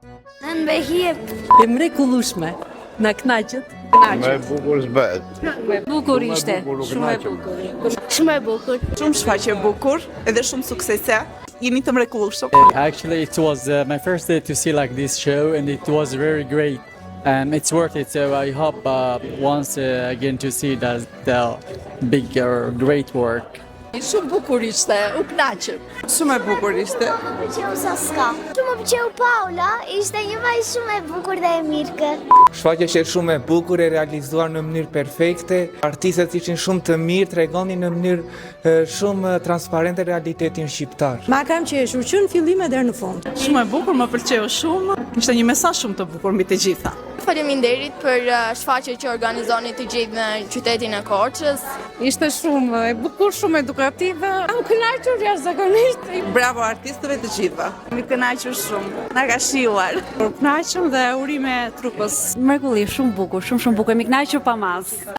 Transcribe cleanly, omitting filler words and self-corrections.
Në behje. E mrekullueshme. Na kënaqet. Me bukur s'bet. Bukur ishte. Shumë e bukur. Shumë e bukur. Shumë shfaqje bukur, edhe shumë suksese. Jeni të mrekullueshëm. Actually, it was my first day to see like this show, and it was very great. It's worth it. So I hope once again to see that big or great work. Shumë bukur ishte. U kënaqem. Shumë e bukur ishte. Më pëlqeu Saska. Shumë më pëlqeu Paula, ishte një vajzë shumë e bukur dhe e mirë. Shfaqja që shumë e bukur, e realizuar në mënyrë perfekte. Artistët ishin shumë të mirë, tregonin në mënyrë shumë transparente realitetin shqiptar. Ma kam qeshur që në fillim e deri në fund. Shumë e bukur, më pëlqeu shumë. Ishte një mesazh shumë të bukur mbi të gjitha. Faleminderit për shfaqje që organizoni të gjithë në qytetin e Korçës. Ishte shumë e bukur, shumë edukative. Am kënaqur jashtëzakonisht. Bravo artistëve të gjitha. Mi kënaqur shumë. Na ka shijuar. Kënaqem dhe urime trupës. Mrekulli, shumë bukur, shumë bukur. Mi kënaqur pa mas.